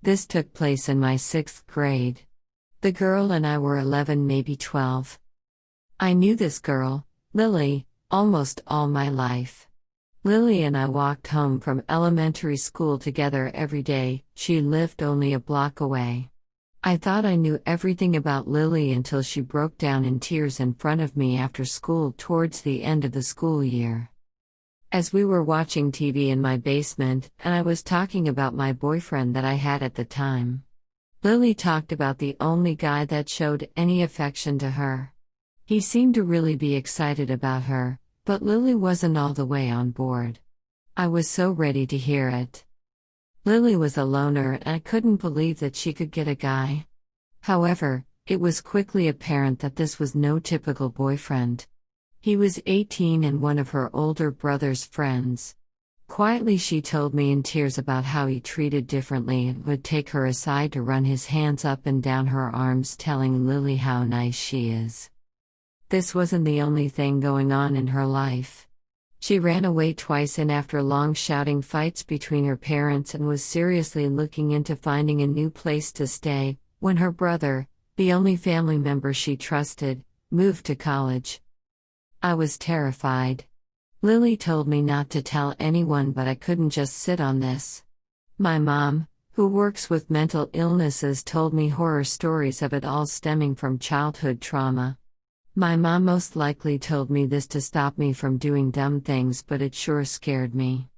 This took place in my 6th grade. The girl and I were 11, maybe 12. I knew this girl, Lily, almost all my life. Lily and I walked home from elementary school together every day. She lived only a block away. I thought I knew everything about Lily until she broke down in tears in front of me after school towards the end of the school year. As we were watching TV in my basement, and I was talking about my boyfriend that I had at the time, Lily talked about the only guy that showed any affection to her. He seemed to really be excited about her, but Lily wasn't all the way on board. I was so ready to hear it. Lily was a loner and I couldn't believe that she could get a guy. However, it was quickly apparent that this was no typical boyfriend. He was 18 and one of her older brother's friends. Quietly she told me in tears about how he treated differently and would take her aside to run his hands up and down her arms telling Lily how nice she is. This wasn't the only thing going on in her life. She ran away twice and after long shouting fights between her parents and was seriously looking into finding a new place to stay, when her brother, the only family member she trusted, moved to college. I was terrified. Lily told me not to tell anyone, but I couldn't just sit on this. My mom, who works with mental illnesses, told me horror stories of it all stemming from childhood trauma. My mom most likely told me this to stop me from doing dumb things, but it sure scared me.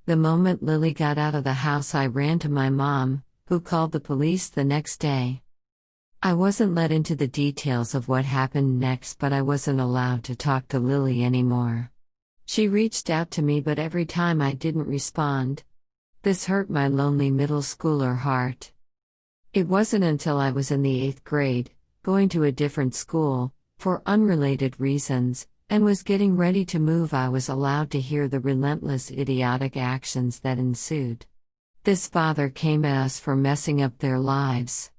The moment Lily got out of the house, I ran to my mom, who called the police the next day. I wasn't let into the details of what happened next, but I wasn't allowed to talk to Lily anymore. She reached out to me, but every time I didn't respond. This hurt my lonely middle schooler heart. It wasn't until I was in the 8th grade, going to a different school, for unrelated reasons, and was getting ready to move, I was allowed to hear the relentless idiotic actions that ensued. This father came at us for messing up their lives.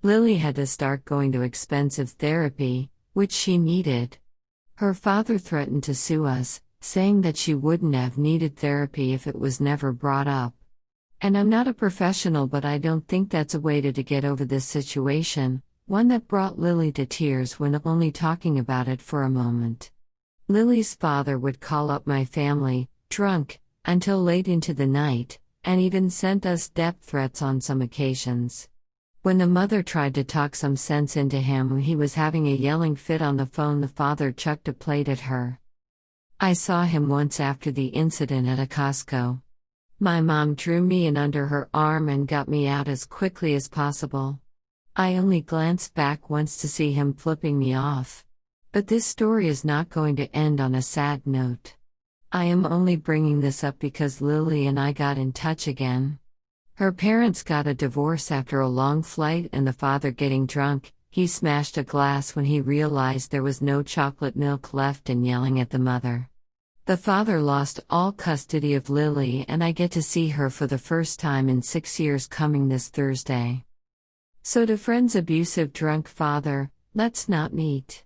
Lily had to start going to expensive therapy, which she needed. Her father threatened to sue us, saying that she wouldn't have needed therapy if it was never brought up. And I'm not a professional, but I don't think that's a way to get over this situation, one that brought Lily to tears when only talking about it for a moment. Lily's father would call up my family, drunk, until late into the night, and even sent us death threats on some occasions. When the mother tried to talk some sense into him when he was having a yelling fit on the phone, the father chucked a plate at her. I saw him once after the incident at a Costco. My mom drew me in under her arm and got me out as quickly as possible. I only glanced back once to see him flipping me off. But this story is not going to end on a sad note. I am only bringing this up because Lily and I got in touch again. Her parents got a divorce after a long flight and the father getting drunk, he smashed a glass when he realized there was no chocolate milk left and yelling at the mother. The father lost all custody of Lily and I get to see her for the first time in 6 years coming this Thursday. So to friends, abusive drunk father, let's not meet.